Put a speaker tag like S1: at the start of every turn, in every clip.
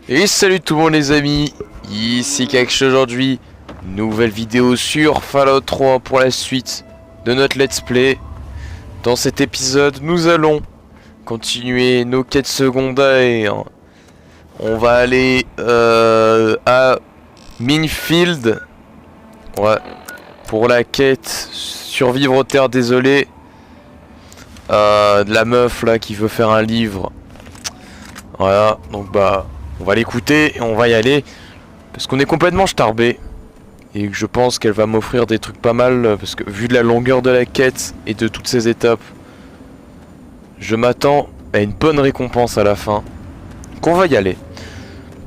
S1: Et salut tout le monde les amis, ici Kaksh aujourd'hui, nouvelle vidéo sur Fallout 3 pour la suite de notre let's play. Dans cet épisode nous allons continuer nos quêtes secondaires. On va aller à Minefield, ouais, pour la quête survivre aux terres désolées, de la meuf là qui veut faire un livre. Voilà, donc bah on va l'écouter et on va y aller parce qu'on est complètement starbé et que je pense qu'elle va m'offrir des trucs pas mal parce que vu de la longueur de la quête et de toutes ces étapes, je m'attends à une bonne récompense à la fin. Donc on va y aller.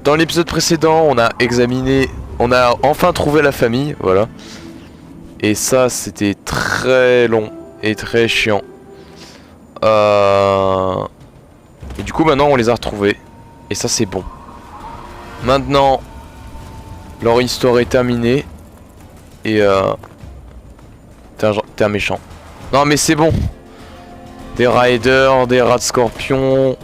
S1: Dans l'épisode précédent, on a enfin trouvé la famille, voilà. Et ça, c'était très long et très chiant. Et du coup, maintenant, on les a retrouvés. Et ça, c'est bon. Maintenant, leur histoire est terminée. Et t'es un méchant. Non, mais c'est bon. Des riders, des rats de scorpions.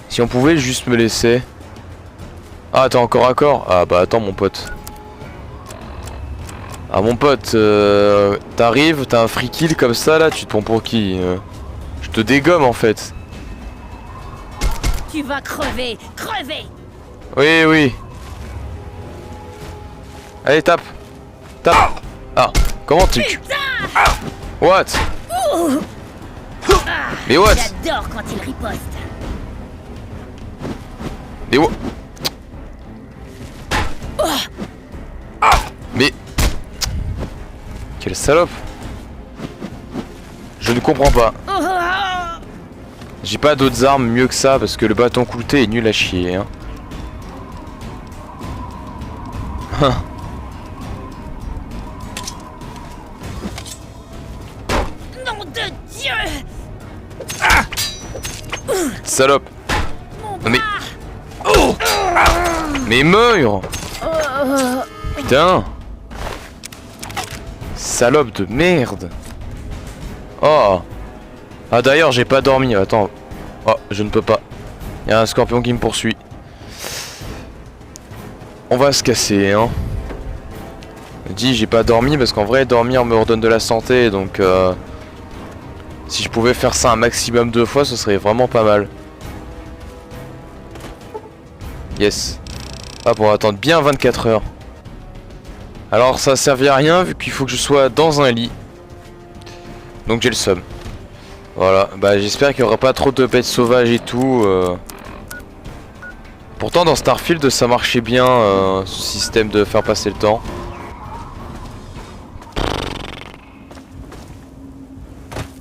S1: Si on pouvait juste me laisser. Ah, t'es encore à corps. Ah, bah attends, mon pote. Ah, mon pote, t'arrives, t'as un free kill comme ça là, tu te prends pour qui Je te dégomme en fait.
S2: Tu vas crever, crever.
S1: Oui, oui. Allez, tape. Tape. Ah, comment tu... What? Mais what?
S2: J'adore quand il riposte.
S1: Mais what? Mais... Quelle salope. Je ne comprends pas. J'ai pas d'autres armes mieux que ça parce que le bâton clouté est nul à chier hein.
S2: Nom de Dieu.
S1: Salope. Mais... Oh. Mais meurs. Putain. Salope de merde. Oh. Ah d'ailleurs j'ai pas dormi, attends. Oh je ne peux pas. Il y a un scorpion qui me poursuit. On va se casser hein. Je dis j'ai pas dormi parce qu'en vrai dormir me redonne de la santé. Donc si je pouvais faire ça un maximum de fois ce serait vraiment pas mal. Yes. Ah pour attendre bien 24 heures. Alors ça servait à rien vu qu'il faut que je sois dans un lit. Donc j'ai le seum. Voilà, bah j'espère qu'il n'y aura pas trop de bêtes sauvages et tout. Pourtant dans Starfield ça marchait bien ce système de faire passer le temps.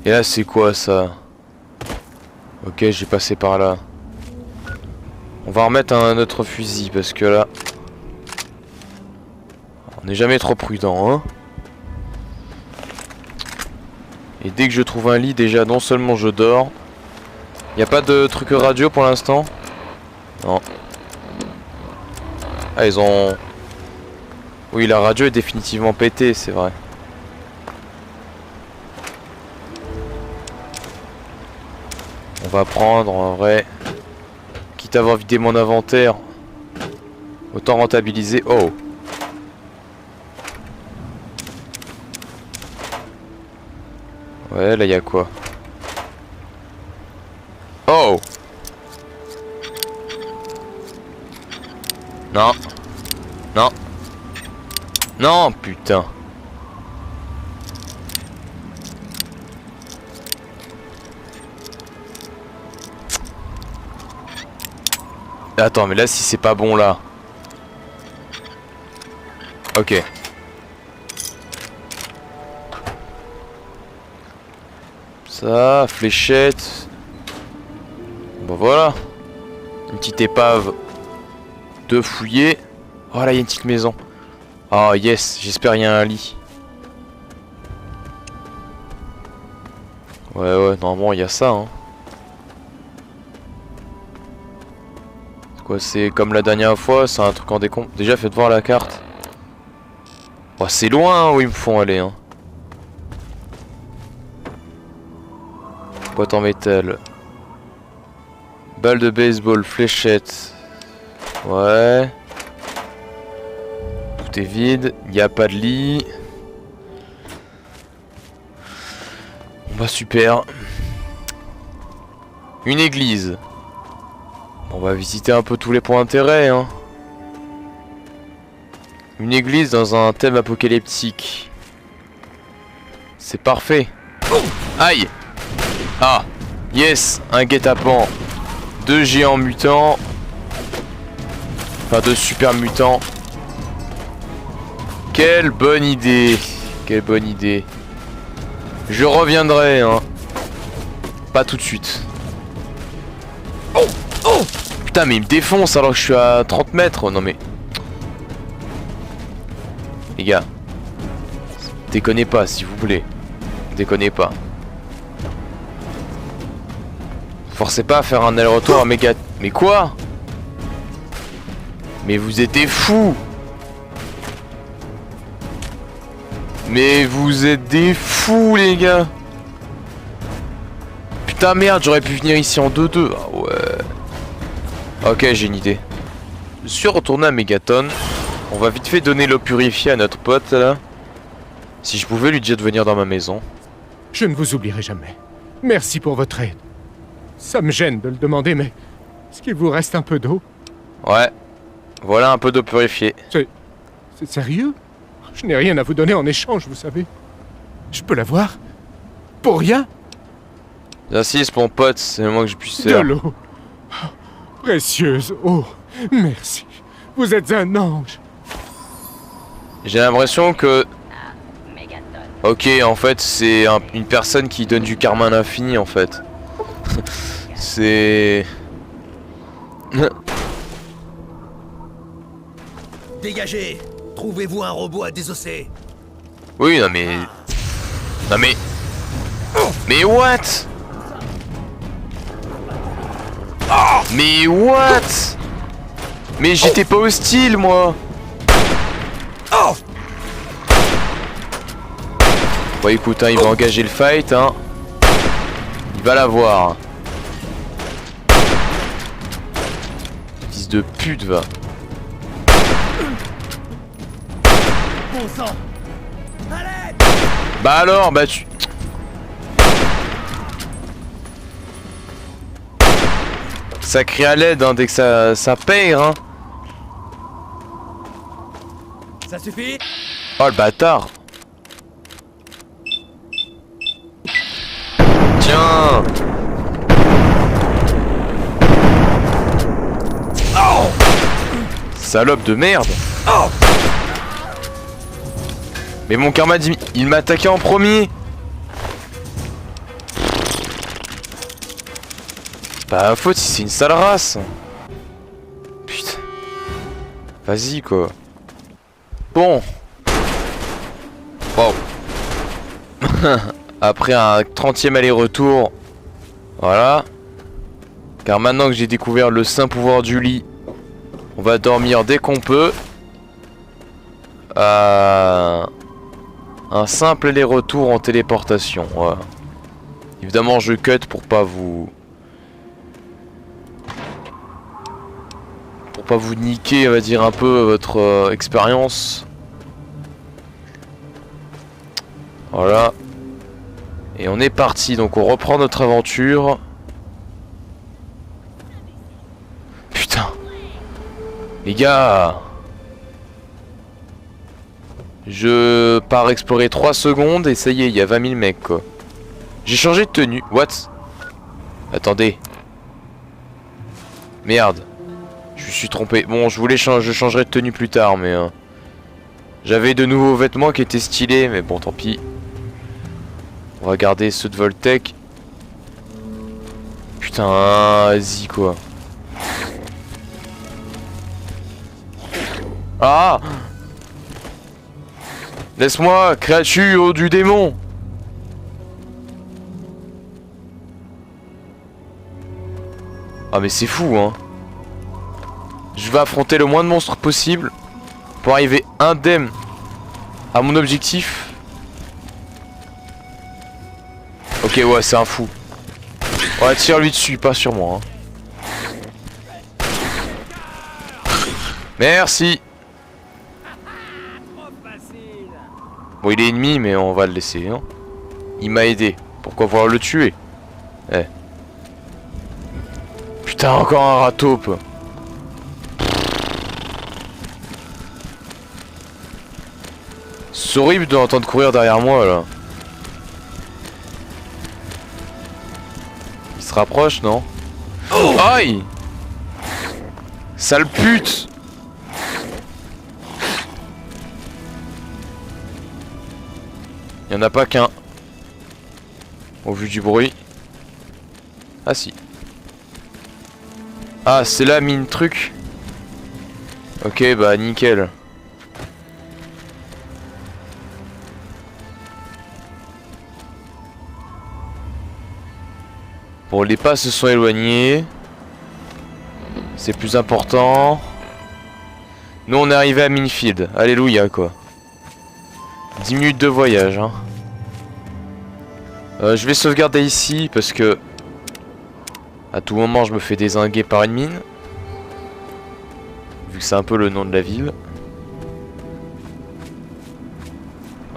S1: Et là c'est quoi ça? Ok j'ai passé par là. On va remettre un autre fusil parce que là... On n'est jamais trop prudent hein. Et dès que je trouve un lit, déjà non seulement je dors. Y a pas de truc radio pour l'instant? Non. Ah ils ont... Oui la radio est définitivement pétée, c'est vrai. On va prendre en vrai. Quitte à avoir vidé mon inventaire, autant rentabiliser. Oh. Ouais, là, y a quoi? Oh! Non. Non. Non, putain. Attends, mais là, si c'est pas bon, là. Ok. Ça, fléchette. Bon voilà. Une petite épave de fouiller. Oh là il y a une petite maison. Oh yes, j'espère il y a un lit. Ouais normalement il y a ça hein. C'est quoi, c'est comme la dernière fois, c'est un truc en décompte. Déjà faites voir la carte. Oh c'est loin hein, où ils me font aller hein. Boîte en métal. Balle de baseball, fléchette. Ouais. Tout est vide. Il n'y a pas de lit. Bah super. Une église. On va visiter un peu tous les points d'intérêt, hein. Une église dans un thème apocalyptique. C'est parfait. Aïe. Ah. Yes. Un guet-apens. 2 géants mutants. Enfin 2 super mutants. Quelle bonne idée. Quelle bonne idée. Je reviendrai, hein. Pas tout de suite. Oh. Oh. Putain mais il me défonce alors que je suis à 30 mètres. Non mais... Les gars, déconnez pas si vous voulez. Déconnez pas. Forcez pas à faire un aller-retour à méga... Mais quoi? Mais vous êtes des fous! Mais vous êtes des fous les gars! Putain merde, j'aurais pu venir ici en 2-2. Ah ouais. Ok, j'ai une idée. Je suis retourné à Megaton. On va vite fait donner l'eau purifiée à notre pote là. Si je pouvais lui dire de venir dans ma maison.
S3: Je ne vous oublierai jamais. Merci pour votre aide. Ça me gêne de le demander, mais est-ce qu'il vous reste un peu d'eau?
S1: Ouais. Voilà un peu d'eau purifiée.
S3: C'est sérieux? Je n'ai rien à vous donner en échange, vous savez. Je peux l'avoir? Pour rien?
S1: J'insiste mon pote, c'est le moins que je puisse
S3: De
S1: faire.
S3: l'eau. Oh, précieuse eau. Merci. Vous êtes un ange.
S1: J'ai l'impression que... Ok, en fait, c'est une personne qui donne du karma à l'infini, en fait. C'est...
S4: Dégagez! Trouvez-vous un robot à désosser?
S1: Oui, non mais... Non mais... Mais what? Mais what? Mais j'étais pas hostile, moi. Bon écoute, hein, il va engager le fight, hein. Il va l'avoir. Fils de pute, va.
S4: Bon sang! Allez!
S1: Bah alors, bah tu... Ça crie à l'aide, hein, dès que ça perd, hein.
S4: Ça suffit?
S1: Oh le bâtard. Tiens. Oh. Salope de merde. Oh. Mais mon karma dit... Il m'a attaqué en premier. C'est pas ma faute si c'est une sale race. Putain. Vas-y quoi. Bon. Wow. Après un 30e aller-retour. Voilà. Car maintenant que j'ai découvert le saint pouvoir du lit, on va dormir dès qu'on peut. Un simple aller-retour en téléportation. Voilà. Évidemment je cut pour pas vous... Pour pas vous niquer, on va dire, un peu votre expérience. Voilà. Et on est parti, donc on reprend notre aventure. Putain. Les gars. Je pars explorer 3 secondes et ça y est, il y a 20 000 mecs quoi. J'ai changé de tenue. What? Attendez. Merde. Je me suis trompé. Bon, je changerai de tenue plus tard, mais... J'avais de nouveaux vêtements qui étaient stylés, mais bon, tant pis. On va garder ceux de Voltec. Putain, vas-y quoi. Ah! Laisse-moi, créature du démon! Ah mais c'est fou hein. Je vais affronter le moins de monstres possible pour arriver indemne à mon objectif. Ok ouais c'est un fou. Ouais tire lui dessus, pas sur moi hein. Merci. Bon, il est ennemi, mais on va le laisser. Hein. Il m'a aidé. Pourquoi vouloir le tuer? Eh. Putain, encore un rat taupe. C'est horrible de l'entendre courir derrière moi là. Il se rapproche, non? Oh, aïe! Sale pute! Il y en a pas qu'un. Au vu du bruit. Ah si. Ah, c'est la mine truc. Ok, bah nickel. Bon, les pas se sont éloignés. C'est plus important. Nous, on est arrivé à Minefield. Alléluia, quoi. 10 minutes de voyage, hein. Je vais sauvegarder ici parce que à tout moment je me fais dézinguer par une mine. Vu que c'est un peu le nom de la ville.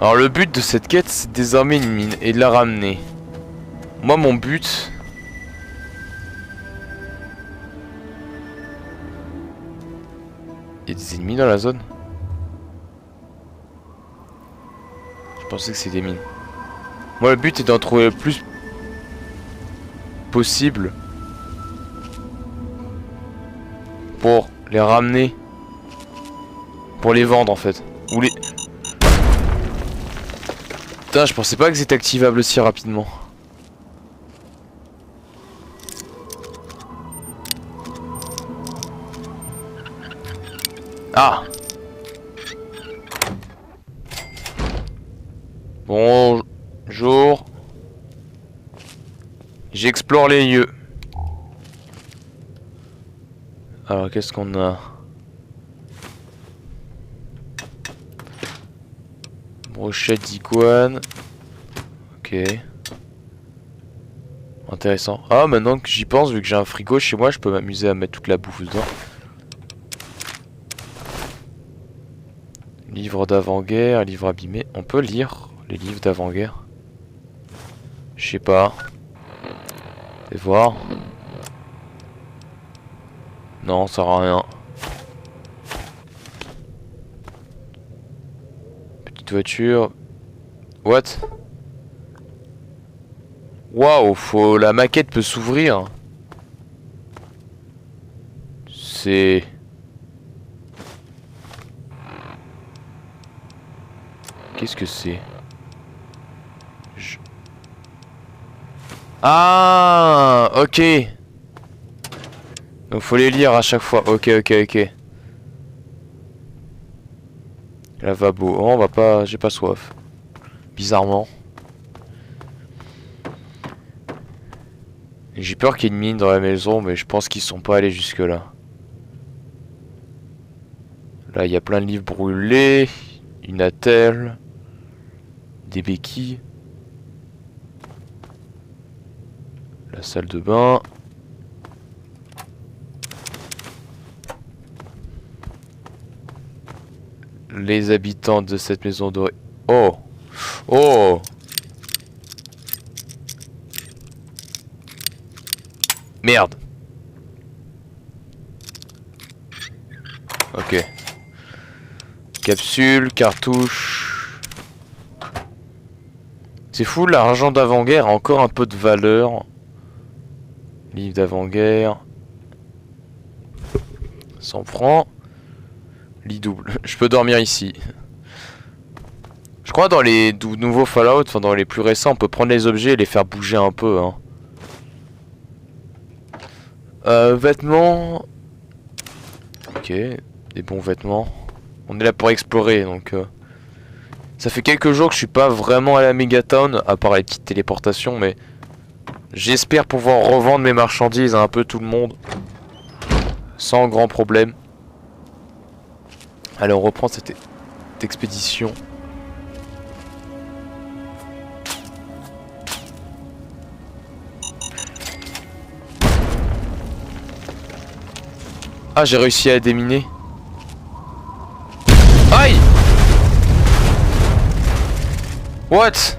S1: Alors le but de cette quête, c'est de désarmer une mine et de la ramener. Moi mon but... Il y a des ennemis dans la zone? Je pensais que c'était des mines. Moi le but est d'en trouver le plus possible pour les ramener, pour les vendre en fait. Ou les... Putain, je pensais pas que c'était activable si rapidement. Ah! Bonjour. J'explore les lieux. Alors qu'est-ce qu'on a? Brochette d'iguane. Ok. Intéressant. Ah, maintenant que j'y pense, vu que j'ai un frigo chez moi, je peux m'amuser à mettre toute la bouffe dedans. Livre d'avant-guerre, livre abîmé. On peut lire les livres d'avant-guerre? Je sais pas. Et voir. Non, ça sert à rien. Petite voiture. What? Waouh, faut... la maquette peut s'ouvrir. C'est... Qu'est-ce que c'est? Ah, ok. Donc faut les lire à chaque fois. Ok, ok, ok. Lavabo. Oh, on va pas... J'ai pas soif. Bizarrement. J'ai peur qu'il y ait une mine dans la maison, mais je pense qu'ils sont pas allés jusque là. Là, il y a plein de livres brûlés. Une attelle. Des béquilles. La salle de bain. Les habitants de cette maison dorée. Oh! Oh! Merde! Ok. Capsule, cartouche. C'est fou, l'argent d'avant-guerre a encore un peu de valeur. Livre d'avant-guerre. 100 francs. Lit double. Je peux dormir ici. Je crois dans les nouveaux Fallout, enfin dans les plus récents, on peut prendre les objets et les faire bouger un peu. Hein. Vêtements. Ok, des bons vêtements. On est là pour explorer, donc... Ça fait quelques jours que je suis pas vraiment à la Megatown, à part les petites téléportations, mais... J'espère pouvoir revendre mes marchandises à un peu tout le monde. Sans grand problème. Allez, on reprend cette expédition. Ah, j'ai réussi à déminer. What?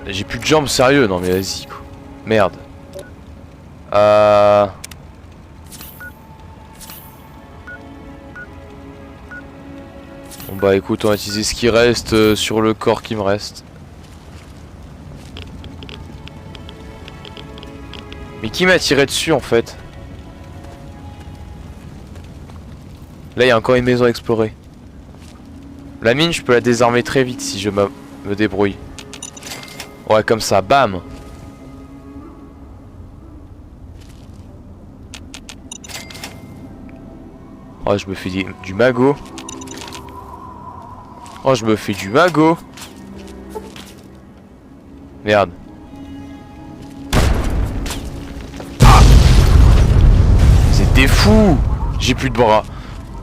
S1: J'ai plus de jambes, sérieux. Non mais vas-y quoi. Merde. Bon bah écoute, on va utiliser ce qui reste sur le corps qui me reste. Mais qui m'a tiré dessus en fait? Là il y a encore une maison à explorer. La mine je peux la désarmer très vite si je me débrouille. Ouais comme ça, bam. Oh je me fais du magot. Oh je me fais du magot. Merde. C'était fou. J'ai plus de bras.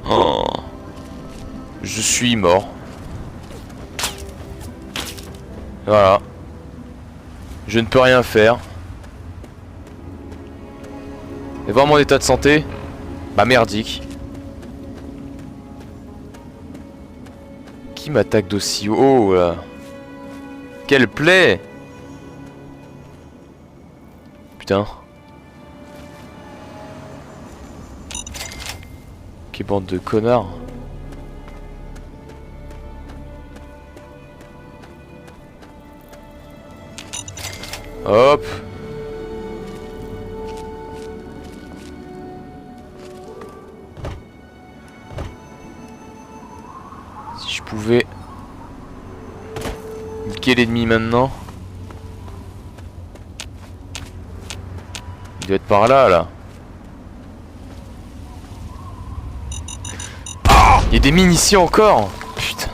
S1: Oh. Je suis mort. Voilà. Je ne peux rien faire. Et voir mon état de santé. Bah merdique. Qui m'attaque d'aussi haut là? Quelle plaie! Putain. Quelle bande de connards. Hop. Si je pouvais niquer l'ennemi maintenant. Il doit être par là, là. Il y a des mines ici encore. Putain.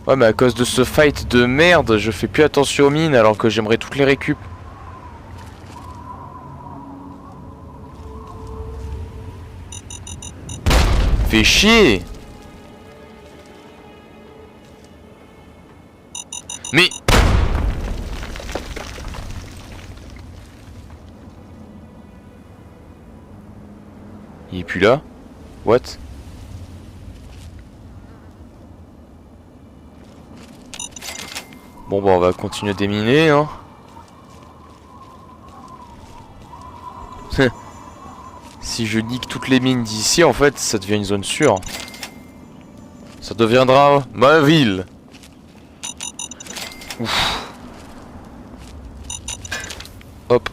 S1: Ouais mais à cause de ce fight de merde, je fais plus attention aux mines alors que j'aimerais toutes les récup. Fais chier. Mais il est plus là? What? Bon bah on va continuer à déminer hein. Si je nique toutes les mines d'ici en fait ça devient une zone sûre. Ça deviendra ma ville. Ouf. Hop.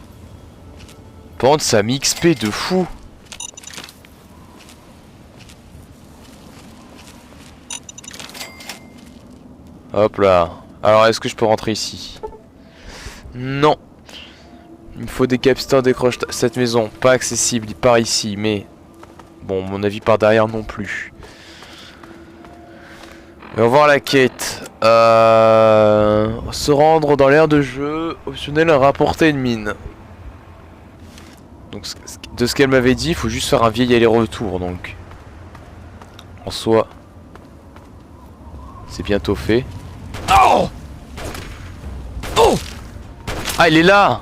S1: Par contre ça m'XP de fou. Hop là. Alors est-ce que je peux rentrer ici? Non. Il me faut des capstans décroche cette maison. Pas accessible par ici mais... Bon mon avis par derrière non plus. Et on va voir la quête. Se rendre dans l'aire de jeu. Optionnel à rapporter une mine. Donc de ce qu'elle m'avait dit, il faut juste faire un vieil aller-retour donc. En soi. C'est bientôt fait. Oh! Oh! Ah, il est là!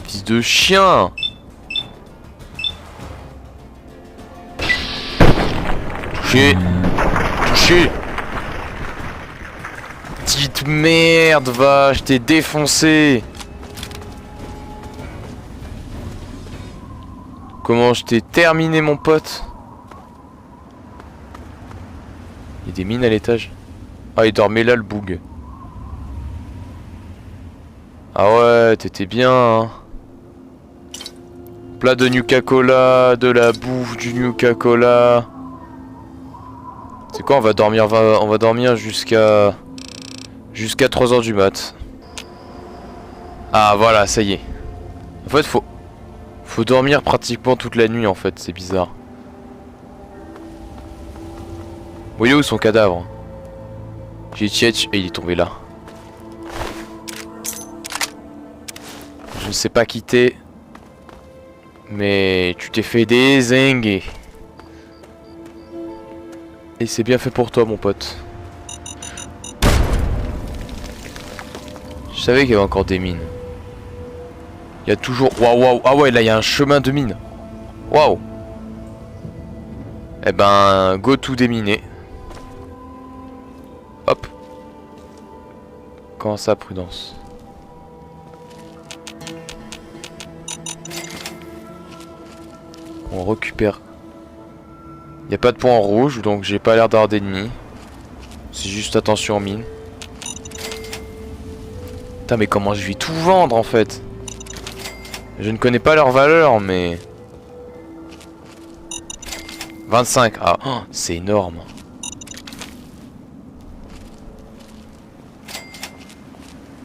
S1: Fils de chien! Touché! Touché! Petite merde, va! Je t'ai défoncé! Comment je t'ai terminé, mon pote? Il y a des mines à l'étage. Ah, il dormait là, le boug. Ah ouais, t'étais bien, hein. Plat de Nuka-Cola, de la bouffe du Nuka-Cola. C'est quoi, on va dormir jusqu'à 3h du mat. Ah voilà, ça y est. En fait, faut dormir pratiquement toute la nuit en fait, c'est bizarre. Voyez où son cadavre? J'ai tchetch et il est tombé là. Je ne sais pas qui t'es, mais tu t'es fait dézinguer. Et c'est bien fait pour toi mon pote. savais qu'il y avait encore des mines. Il y a toujours... Waouh, waouh. Ah ouais, là, il y a un chemin de mine. Waouh. Eh ben, go tout déminer. Hop. Comment ça, prudence? On récupère. Il n'y a pas de point rouge, donc j'ai pas l'air d'avoir d'ennemis. C'est juste attention aux mines. Putain, mais comment je vais tout vendre en fait? Je ne connais pas leur valeur, mais... 25. Ah, oh, c'est énorme.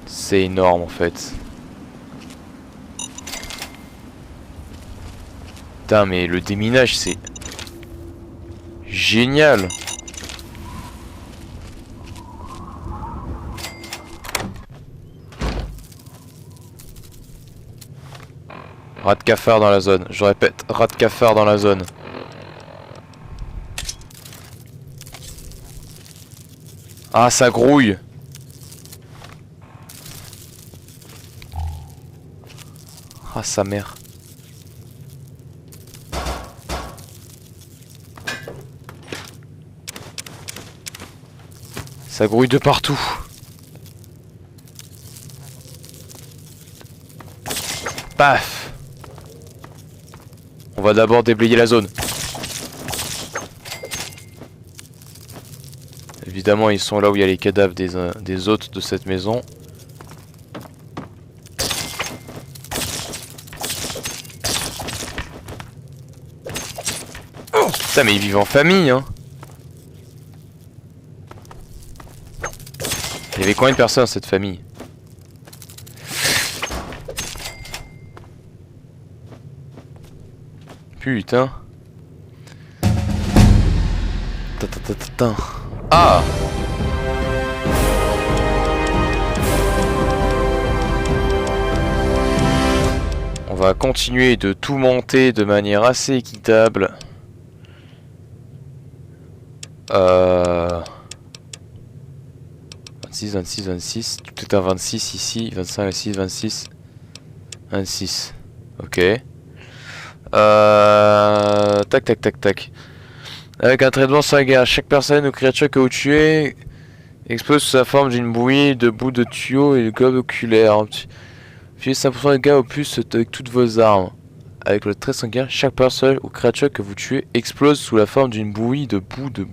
S1: C'est énorme en fait. Putain, mais le déminage, c'est... génial. Rat de cafard dans la zone. Je répète, rat de cafard dans la zone. Ah, ça grouille. Ah, sa mère. Ça grouille de partout. Paf. On va d'abord déblayer la zone. Évidemment, ils sont là où il y a les cadavres des hôtes de cette maison. Putain, mais ils vivent en famille, hein. Il y avait combien de personnes dans cette famille? Putain. Ah! On va continuer de tout monter de manière assez équitable. 26, 26, 26. Peut-être un 26 ici. 25, 26, 26. 26. Ok. Tac, tac, tac, tac. Avec un traitement sanguin, chaque personne ou créature que vous tuez explose sous la forme d'une bouillie de bouts de tuyaux et de globes oculaires. Tuez 5% de dégâts au plus avec toutes vos armes. Avec le trait sanguin, chaque personne ou créature que vous tuez explose sous la forme d'une bouillie de bouts de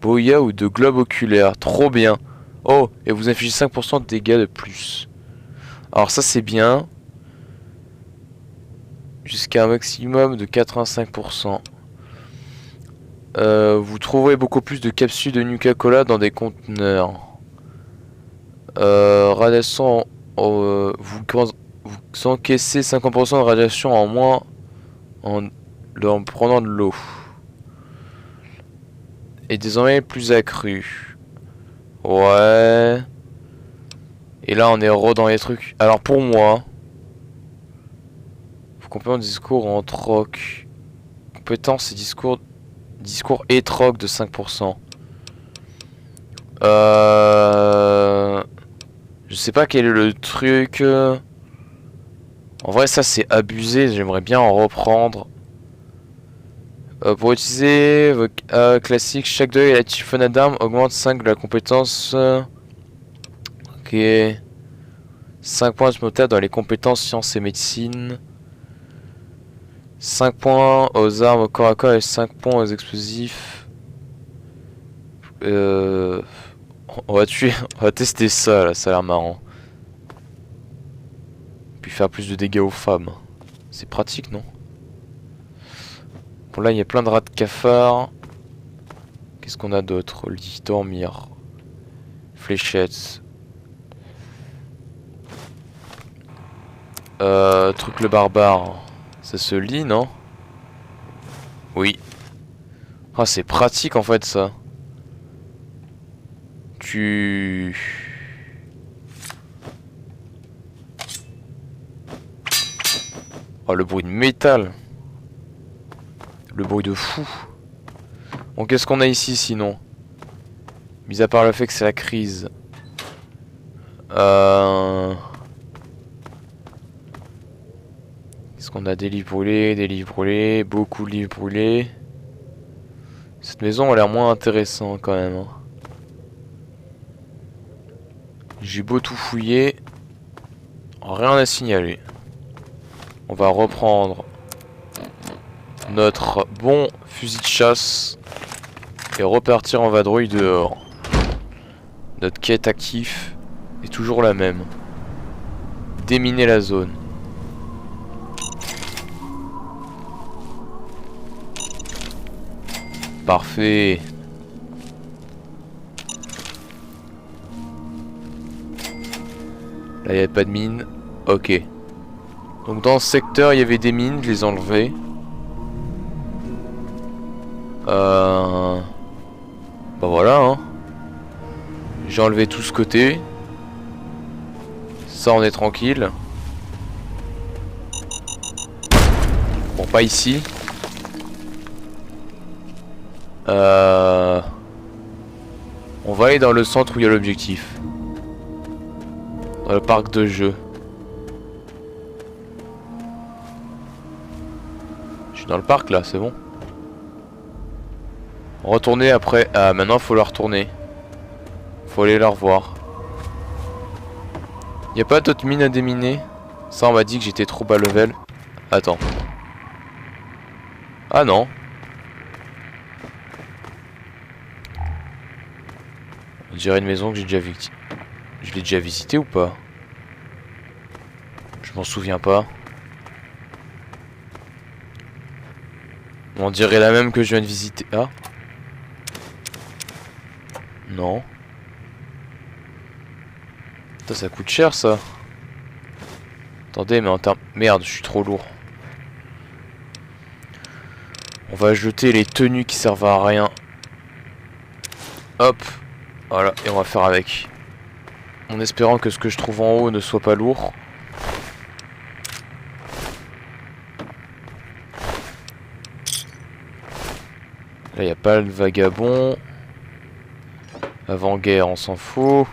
S1: boya ou de globes oculaires. Trop bien. Oh, et vous infligez 5% de dégâts de plus. Alors ça c'est bien. Jusqu'à un maximum de 85%. Vous trouverez beaucoup plus de capsules de Nuka-Cola dans des conteneurs. Radiation, vous encaissez 50% de radiation en moins en prenant de l'eau. Et désormais plus accru. Ouais. Et là on est dans les trucs. Alors pour moi, faut compléter discours en troc. Compétence et discours et troc de 5%. Je sais pas quel est le truc. En vrai ça c'est abusé, j'aimerais bien en reprendre. Pour utiliser classique, chaque deuil et la chiffonnade d'armes augmente 5 de la compétence. Ok. 5 points supplémentaires dans les compétences sciences et médecine. 5 points aux armes au corps à corps et 5 points aux explosifs. On va tester ça là, ça a l'air marrant. Puis faire plus de dégâts aux femmes. C'est pratique, non? Bon là il y a plein de rats de cafard. Qu'est-ce qu'on a d'autre? Lit, dormir. Fléchettes. Truc le barbare. Ça se lit, non? Oui. Ah, c'est pratique en fait ça. Oh, le bruit de métal. Le bruit de fou. Bon, qu'est-ce qu'on a ici sinon? Mis à part le fait que c'est la crise. Est-ce qu'on a des livres brûlés, beaucoup de livres brûlés. Cette maison a l'air moins intéressante quand même. Hein. J'ai beau tout fouiller, rien à signaler. On va reprendre notre bon fusil de chasse et repartir en vadrouille dehors. Notre quête active est toujours la même. Déminer la zone. Parfait. Là, il n'y avait pas de mine. Ok. Donc, dans ce secteur, il y avait des mines. Je les ai enlevées. Bah voilà, hein. J'ai enlevé tout ce côté. Ça, on est tranquille. Bon, pas ici. On va aller dans le centre où il y a l'objectif. Dans le parc de jeux. Je suis dans le parc là, c'est bon. Retourner après. Ah, maintenant faut la retourner. Faut aller la revoir. Y a pas d'autres mines à déminer? Ça, on m'a dit que j'étais trop bas level. Attends. Ah non. On dirait une maison que j'ai déjà visitée. Je l'ai déjà visitée ou pas? Je m'en souviens pas. On dirait la même que je viens de visiter. Ah. Non. Putain, ça coûte cher ça. Attendez, mais en termes... Merde, je suis trop lourd. On va jeter les tenues qui servent à rien. Hop. Voilà, et on va faire avec. En espérant que ce que je trouve en haut ne soit pas lourd. Là, il n'y a pas le vagabond. Avant-guerre, on s'en fout.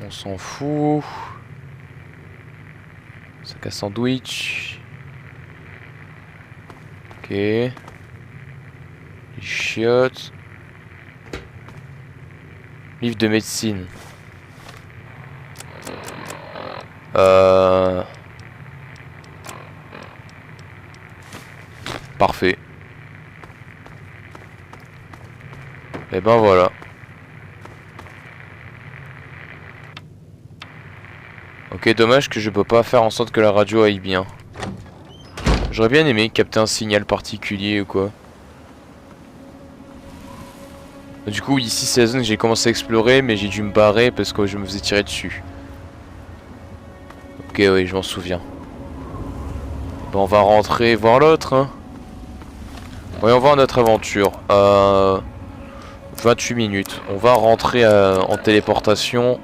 S1: On s'en fout. Sac à sandwich. Ok. Les chiottes. Livre de médecine. Parfait. Et ben voilà. Ok, dommage que je peux pas faire en sorte que la radio aille bien. J'aurais bien aimé capter un signal particulier ou quoi. Du coup, ici c'est la zone que j'ai commencé à explorer, mais j'ai dû me barrer parce que je me faisais tirer dessus. Ok, oui, je m'en souviens. Bon, on va rentrer voir l'autre, hein. Voyons voir notre aventure. 28 minutes. On va rentrer en téléportation.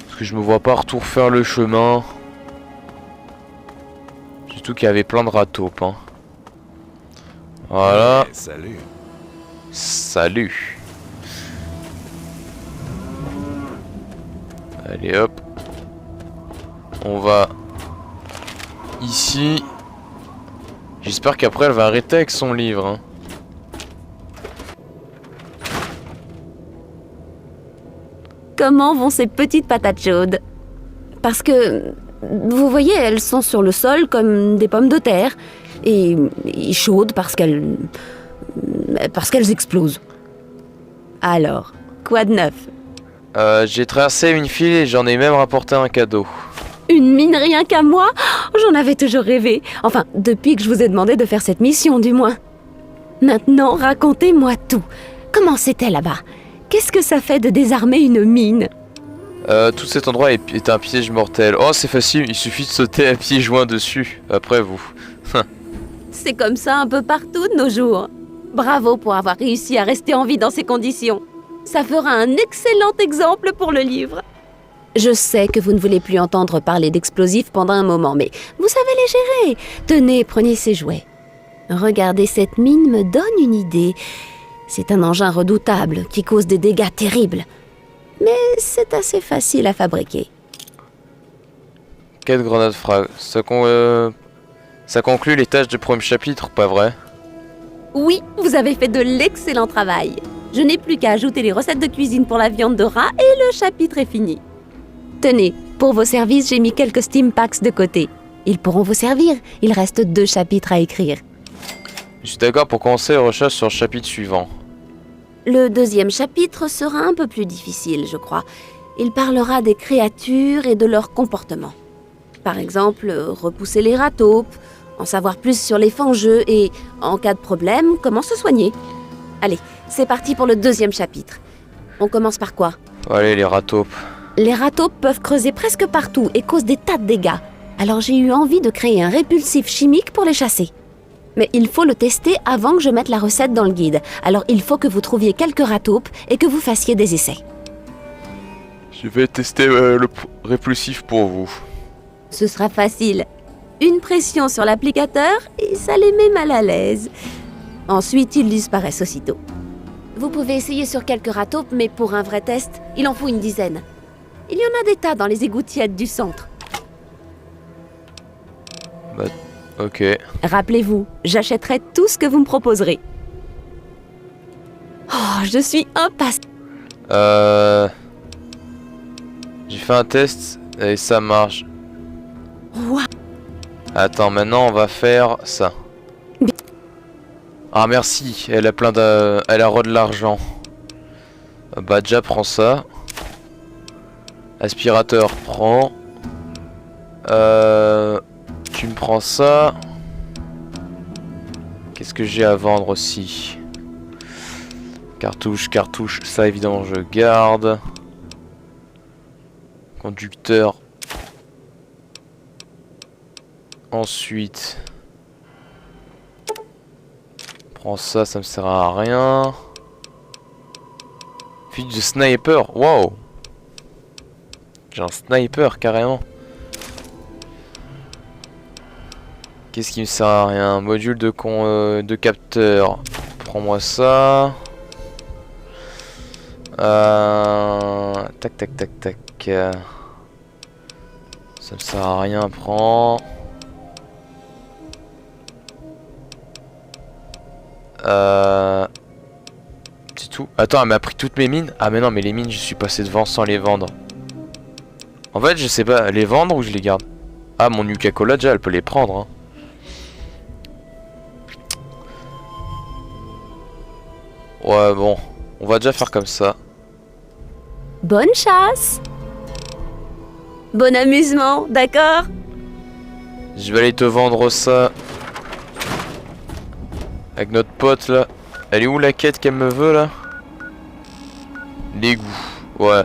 S1: Parce que je me vois pas retour faire le chemin. Surtout qu'il y avait plein de rataupes, hein. Voilà.
S4: Ouais, salut.
S1: Salut. Allez hop. On va ici. J'espère qu'après elle va arrêter avec son livre, hein.
S5: Comment vont ces petites patates chaudes? Parce que, vous voyez, elles sont sur le sol comme des pommes de terre. Et chaudes parce qu'elles explosent. Alors, quoi de neuf?
S1: J'ai traversé une file et j'en ai même rapporté un cadeau.
S5: Une mine rien qu'à moi? J'en avais toujours rêvé. Enfin, depuis que je vous ai demandé de faire cette mission, du moins. Maintenant, racontez-moi tout. Comment c'était là-bas? Qu'est-ce que ça fait de désarmer une mine?
S1: Tout cet endroit est un piège mortel. Oh, c'est facile, il suffit de sauter à pieds joints dessus. Après vous.
S5: C'est comme ça un peu partout de nos jours. Bravo pour avoir réussi à rester en vie dans ces conditions. Ça fera un excellent exemple pour le livre. Je sais que vous ne voulez plus entendre parler d'explosifs pendant un moment, mais vous savez les gérer. Tenez, prenez ces jouets. Regardez, cette mine me donne une idée. C'est un engin redoutable qui cause des dégâts terribles. mais c'est assez facile à fabriquer.
S1: 4 grenades frag. Ça conclut les tâches du premier chapitre, pas vrai?
S5: Oui, vous avez fait de l'excellent travail. Je n'ai plus qu'à ajouter les recettes de cuisine pour la viande de rat et le chapitre est fini. Tenez, pour vos services, j'ai mis quelques steam packs de côté. Ils pourront vous servir, il reste 2 chapitres à écrire.
S1: Je suis d'accord pour commencer les recherches sur le chapitre suivant.
S5: Le 2e chapitre sera un peu plus difficile, je crois. Il parlera des créatures et de leur comportement. Par exemple, repousser les rataupes, en savoir plus sur les fangeux et, en cas de problème, comment se soigner. Allez, c'est parti pour le 2e chapitre. On commence par quoi?
S1: Allez, les rataupes.
S5: Les rataupes peuvent creuser presque partout et causent des tas de dégâts. Alors j'ai eu envie de créer un répulsif chimique pour les chasser. Mais il faut le tester avant que je mette la recette dans le guide. Alors il faut que vous trouviez quelques rataupes et que vous fassiez des essais.
S1: Je vais tester le répulsif pour vous.
S5: Ce sera facile. Une pression sur l'applicateur et ça les met mal à l'aise. Ensuite, ils disparaissent aussitôt. Vous pouvez essayer sur quelques rataupes, mais pour un vrai test, il en faut une dizaine. Il y en a des tas dans les égouttiettes du centre.
S1: Bah, ok.
S5: Rappelez-vous, j'achèterai tout ce que vous me proposerez. Oh, je suis impatiente.
S1: J'ai fait un test et ça marche.
S5: Wow.
S1: Attends, maintenant on va faire ça. Ah merci, elle a plein de... Elle a de l'argent. Bah déjà prends ça. Aspirateur, prends. Tu me prends ça. Qu'est-ce que j'ai à vendre aussi? Cartouche, ça évidemment je garde. Conducteur. Ensuite, prends ça, ça me sert à rien. Fuite de sniper, wow. J'ai un sniper carrément. Qu'est-ce qui me sert à rien? Module de capteur. Prends-moi ça. Tac tac tac tac. Ça me sert à rien, prends. C'est tout. Attends, elle m'a pris toutes mes mines. Ah mais non, mais les mines, je suis passé devant sans les vendre. En fait, je sais pas, les vendre ou je les garde? Ah, mon Nuka-Cola, déjà, elle peut les prendre. Hein. Ouais, bon. On va déjà faire comme ça.
S5: Bonne chasse. Bon amusement, d'accord?
S1: Je vais aller te vendre ça. Avec notre pote là. Elle est où la quête qu'elle me veut là? L'égout. Ouais.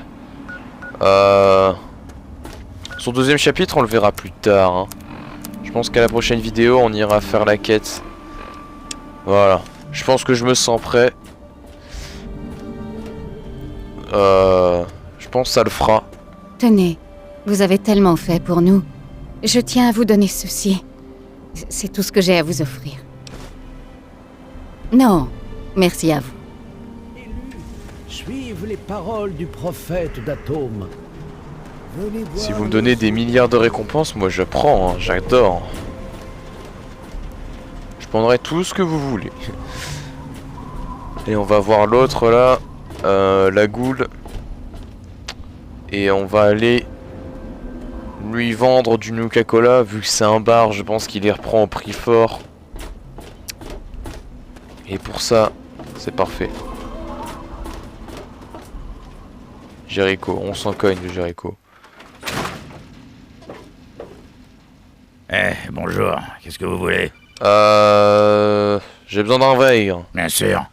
S1: Son 2e chapitre on le verra plus tard. Hein. Je pense qu'à la prochaine vidéo on ira faire la quête. Voilà. Je pense que je me sens prêt. Je pense que ça le fera.
S6: Tenez, vous avez tellement fait pour nous. Je tiens à vous donner ceci. C'est tout ce que j'ai à vous offrir. Non, merci à vous.
S4: Suivez les paroles du prophète d'Atome.
S1: Si vous me donnez des milliards de récompenses, moi je prends, hein, j'adore. Je prendrai tout ce que vous voulez. Et on va voir l'autre là, la goule. Et on va aller lui vendre du Nuka-Cola. Vu que c'est un bar, je pense qu'il les reprend au prix fort. Et pour ça, c'est parfait. Jericho, on s'en cogne de Jericho.
S7: Eh, bonjour, qu'est-ce que vous voulez?
S1: J'ai besoin d'un verre.
S7: Bien sûr.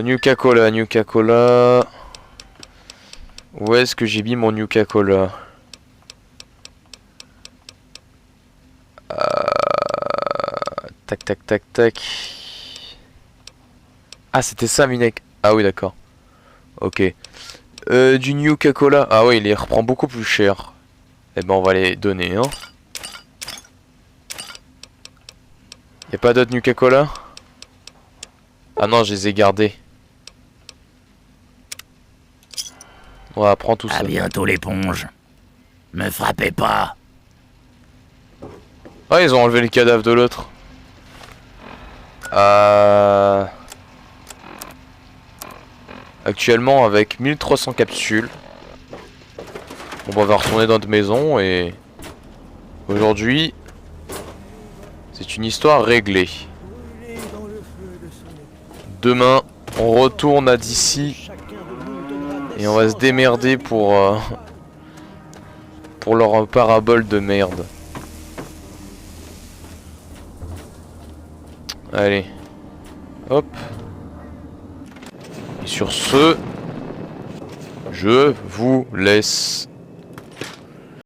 S1: Nuka-Cola, Nuka-Cola. Où est-ce que j'ai mis mon Nuka-Cola? Tac, tac, tac, tac. Ah, c'était ça, Minek. Ah oui, d'accord. Ok. Du Nuka-Cola. Ah oui, il les reprend beaucoup plus cher. Eh ben, on va les donner, hein. Y'a pas d'autres Nuka-Cola? Ah non, je les ai gardés. Ouais, prends tout
S7: À
S1: ça.
S7: bientôt l'éponge. Me frappez pas.
S1: Ah, ils ont enlevé le cadavre de l'autre. Actuellement avec 1300 capsules. On va retourner dans notre maison et... Aujourd'hui... C'est une histoire réglée. Demain, on retourne à d'ici. Et on va se démerder pour leur parabole de merde. Allez. Hop. Et sur ce, je vous laisse.